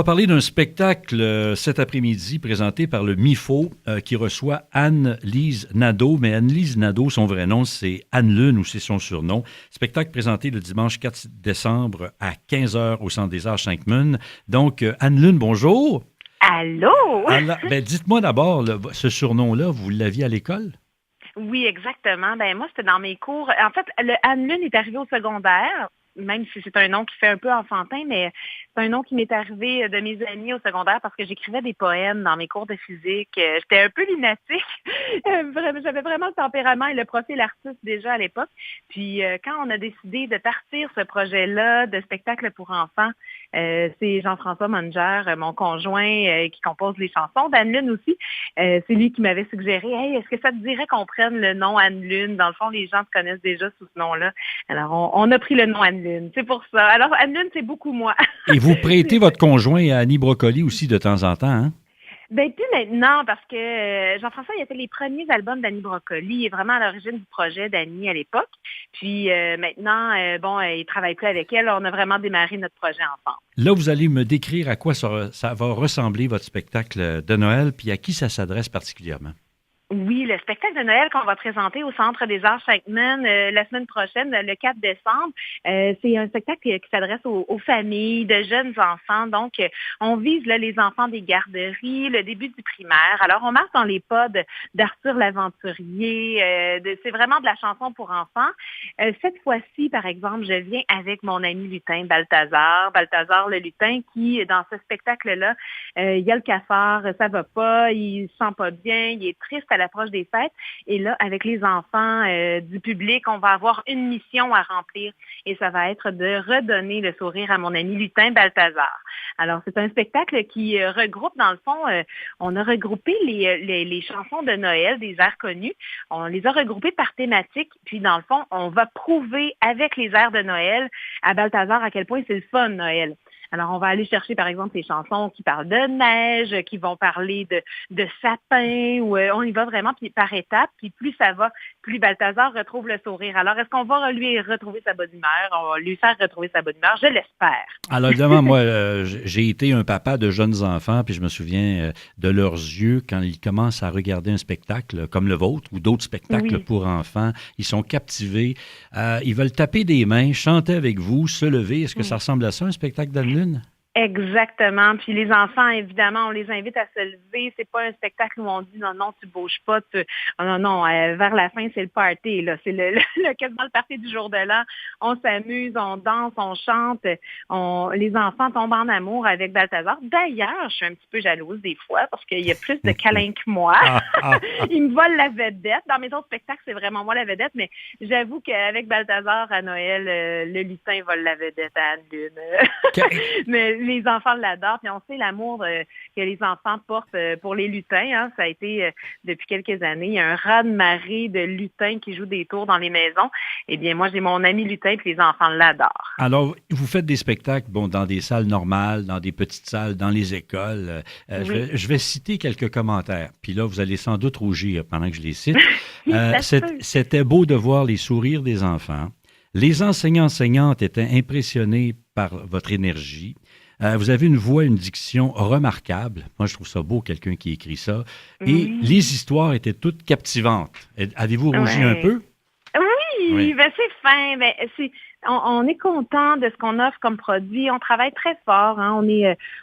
On va parler d'un spectacle cet après-midi présenté par le MIFO qui reçoit Anne-Lise Nadeau. Mais Anne-Lise Nadeau, son vrai nom, c'est Anne Lune ou c'est son surnom. Spectacle présenté le dimanche 4 décembre à 15 heures au Centre des Arts Sainte-Meune. Donc, Anne Lune, bonjour. Allô? Alors, dites-moi d'abord, là, ce surnom-là, vous l'aviez à l'école? Oui, exactement. Ben moi, c'était dans mes cours. En fait, le Anne Lune est arrivé au secondaire, même si c'est un nom qui fait un peu enfantin, mais c'est un nom qui m'est arrivé de mes amis au secondaire parce que j'écrivais des poèmes dans mes cours de physique. J'étais un peu lunatique. J'avais vraiment le tempérament et le profil artiste déjà à l'époque. Puis quand on a décidé de partir ce projet-là de spectacle pour enfants, c'est Jean-François Monger, mon conjoint, qui compose les chansons d'Anne Lune aussi. C'est lui qui m'avait suggéré, hey, est-ce que ça te dirait qu'on prenne le nom Anne Lune? Dans le fond, les gens te connaissent déjà sous ce nom-là. Alors, on a pris le nom Anne Lune. C'est pour ça. Alors, Anne Lune, c'est beaucoup moi. Et vous prêtez votre conjoint à Annie Brocoli aussi de temps en temps, hein? Ben plus maintenant, parce que Jean-François, il a fait les premiers albums d'Annie Brocoli. Il est vraiment à l'origine du projet d'Annie à l'époque. Puis maintenant, il travaille plus avec elle. On a vraiment démarré notre projet ensemble. Là, vous allez me décrire à quoi ça va ressembler votre spectacle de Noël, puis à qui ça s'adresse particulièrement. Oui, le spectacle de Noël qu'on va présenter au Centre des Arts Sainte-Meune la semaine prochaine, le 4 décembre, c'est un spectacle qui s'adresse aux familles, de jeunes enfants. Donc, on vise là, les enfants des garderies, le début du primaire. Alors, on marche dans les pas d'Arthur l'Aventurier. C'est vraiment de la chanson pour enfants. Cette fois-ci, par exemple, je viens avec mon ami lutin, Balthazar le lutin, qui, dans ce spectacle-là, il y a le cafard, ça va pas, il se sent pas bien, il est triste à l'approche des fêtes. Et là, avec les enfants du public, on va avoir une mission à remplir et ça va être de redonner le sourire à mon ami lutin Balthazar. Alors, c'est un spectacle qui regroupe, dans le fond, on a regroupé les chansons de Noël, des airs connus. On les a regroupées par thématique. Puis, dans le fond, on va prouver avec les airs de Noël à Balthazar à quel point c'est le fun, Noël. Alors, on va aller chercher, par exemple, des chansons qui parlent de neige, qui vont parler de sapin, où on y va vraiment par étapes, puis plus ça va, plus Balthazar retrouve le sourire. Alors, est-ce qu'on va lui retrouver sa bonne humeur? On va lui faire retrouver sa bonne humeur, je l'espère. Alors, évidemment, moi, j'ai été un papa de jeunes enfants, puis je me souviens de leurs yeux quand ils commencent à regarder un spectacle comme le vôtre ou d'autres spectacles pour enfants. Ils sont captivés. Ils veulent taper des mains, chanter avec vous, se lever. Est-ce que ça ressemble à ça, un spectacle d'Anne Lune? Exactement. Puis les enfants, évidemment, on les invite à se lever. C'est pas un spectacle où on dit non, non, tu bouges pas. Non, vers la fin, c'est le party. Là. C'est quasiment le party du jour de l'an. On s'amuse, on danse, on chante. Les enfants tombent en amour avec Balthazar. D'ailleurs, je suis un petit peu jalouse des fois parce qu'il y a plus de câlins que moi. Il me vole la vedette. Dans mes autres spectacles, c'est vraiment moi la vedette, mais j'avoue qu'avec Balthazar à Noël, le lutin vole la vedette à Anne Lune. Mais les enfants l'adorent, puis on sait l'amour que les enfants portent pour les lutins. Hein. Ça a été, depuis quelques années, il y a un raz-de-marée de lutins qui jouent des tours dans les maisons. Eh bien, moi, j'ai mon ami lutin, puis les enfants l'adorent. Alors, vous faites des spectacles dans des salles normales, dans des petites salles, dans les écoles. Oui. Je vais citer quelques commentaires, puis là, vous allez sans doute rougir pendant que je les cite. C'était beau de voir les sourires des enfants. Les enseignants-enseignantes étaient impressionnés par votre énergie. Vous avez une voix, une diction remarquable. Moi, je trouve ça beau, quelqu'un qui écrit ça. Et les histoires étaient toutes captivantes. Avez-vous rougi un peu? Oui, ben c'est fin. Ben, on est content de ce qu'on offre comme produit. On travaille très fort. Hein.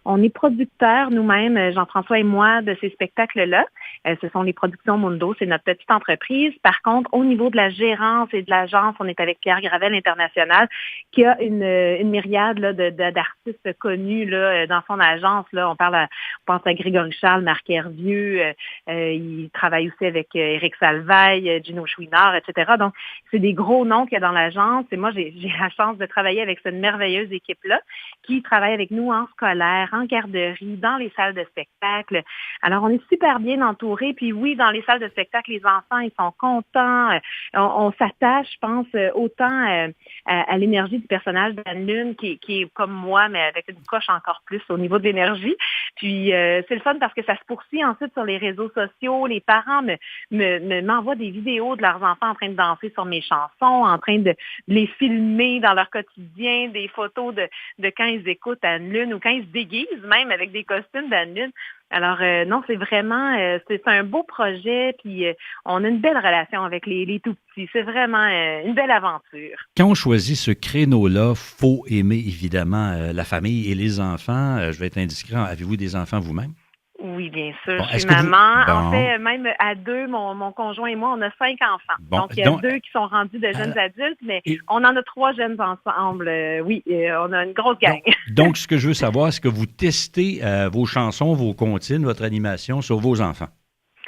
On est producteurs nous-mêmes, Jean-François et moi, de ces spectacles-là. Ce sont les productions Mundo, c'est notre petite entreprise. Par contre, au niveau de la gérance et de l'agence, on est avec Pierre Gravel International, qui a une myriade là, d'artistes connus là, dans son agence. Là, on pense à Grégory Charles, Marc Hervieux. Il travaille aussi avec Éric Salvaille, Gino Chouinard, etc. Donc, c'est des gros noms qu'il y a dans l'agence. Et moi, j'ai la chance de travailler avec cette merveilleuse équipe-là qui travaille avec nous en scolaire, en garderie, dans les salles de spectacle. Alors, on est super bien entourés. Puis oui, dans les salles de spectacle, les enfants, ils sont contents. On s'attache, je pense, autant à l'énergie du personnage d'Anne Lune, qui est comme moi, mais avec une coche encore plus au niveau de l'énergie. Puis c'est le fun parce que ça se poursuit ensuite sur les réseaux sociaux. Les parents m'envoient des vidéos de leurs enfants en train de danser sur mes chansons, en train de les filmer dans leur quotidien, des photos de quand ils écoutent Anne Lune ou quand ils se déguisent même avec des costumes d'Anne Lune. Alors non, c'est vraiment c'est un beau projet, puis on a une belle relation avec les tout petits. C'est vraiment une belle aventure. Quand on choisit ce créneau-là, faut aimer évidemment la famille et les enfants. Je vais être indiscret. Avez-vous des enfants vous-même? Oui, bien sûr. Je suis maman. En fait, même à deux, mon conjoint et moi, on a 5 enfants. Donc, il y a 2 qui sont rendus de jeunes adultes, mais on en a 3 jeunes ensemble. Oui, on a une grosse gang. Donc, ce que je veux savoir, est-ce que vous testez vos chansons, vos comptines, votre animation sur vos enfants?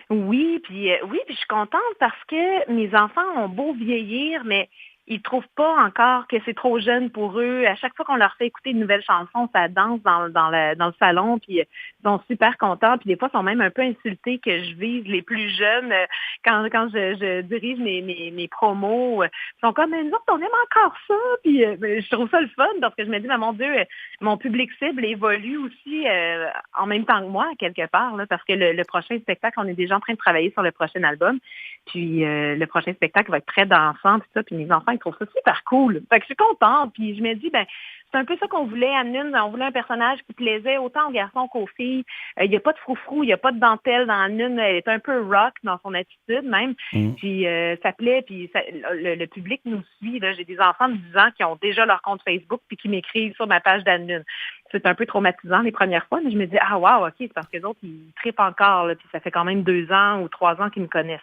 Oui, puis je suis contente parce que mes enfants ont beau vieillir, mais ils trouvent pas encore que c'est trop jeune pour eux. À chaque fois qu'on leur fait écouter une nouvelle chanson, ça danse dans le salon, puis ils sont super contents. Puis des fois, ils sont même un peu insultés que je vise les plus jeunes quand je dirige mes promos. Ils sont comme, mais nous autres, on aime encore ça. Puis je trouve ça le fun parce que je me dis, mais mon Dieu, mon public cible évolue aussi en même temps que moi, quelque part, là, parce que le prochain spectacle, on est déjà en train de travailler sur le prochain album. Puis le prochain spectacle va être très dansant, puis ça, puis mes enfants, ils trouvent ça super cool. Fait que je suis contente, puis je me dis, c'est un peu ça qu'on voulait, Anne Lune. On voulait un personnage qui plaisait autant aux garçons qu'aux filles. Il n'y a pas de froufrou, il n'y a pas de dentelle dans Anne Lune. Elle est un peu rock dans son attitude même. Puis ça plaît, puis le public nous suit. Là. J'ai des enfants de 10 ans qui ont déjà leur compte Facebook puis qui m'écrivent sur ma page d'Anne Lune. C'est un peu traumatisant les premières fois, mais je me dis, ah wow, OK, c'est parce que les autres, ils trippent encore, là, puis ça fait quand même 2 ans ou 3 ans qu'ils me connaissent.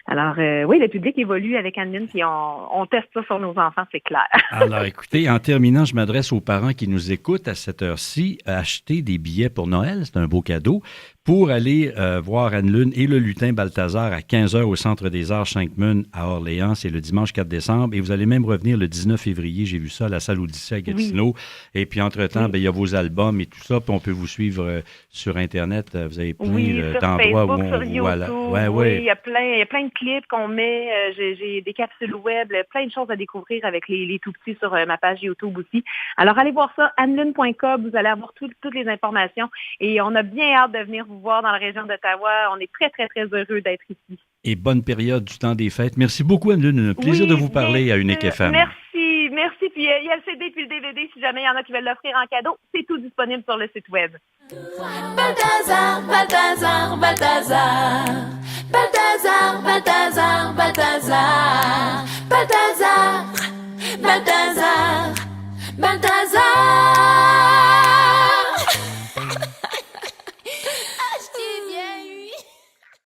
Alors, oui, le public évolue avec Anne Lune, puis on teste ça sur nos enfants, c'est clair. Alors, écoutez, en terminant, je m'adresse aux parents qui nous écoutent à cette heure-ci. Acheter des billets pour Noël, c'est un beau cadeau, pour aller voir Anne Lune et le lutin Balthazar à 15h au Centre des Arts Chankmun à Orléans. C'est le dimanche 4 décembre. Et vous allez même revenir le 19 février. J'ai vu ça à la salle Odyssée à Gatineau. Oui. Et puis, entre-temps, il y a vos albums et tout ça. Puis on peut vous suivre sur Internet. Vous avez plein d'endroits où on voit là. Oui, il y a plein de clips qu'on met. J'ai des capsules web, plein de choses à découvrir avec les tout petits sur ma page YouTube aussi. Alors, allez voir ça, annelune.com. Vous allez avoir toutes les informations. Et on a bien hâte de venir vous voir dans la région d'Ottawa. On est très, très, très heureux d'être ici. Et bonne période du temps des fêtes. Merci beaucoup, Anne Lune. Un plaisir de vous parler à Unique FM. Merci. Puis il y a le CD puis le DVD si jamais il y en a qui veulent l'offrir en cadeau. C'est tout disponible sur le site web. Balthazar, Balthazar, Balthazar. Balthazar, Balthazar, Balthazar.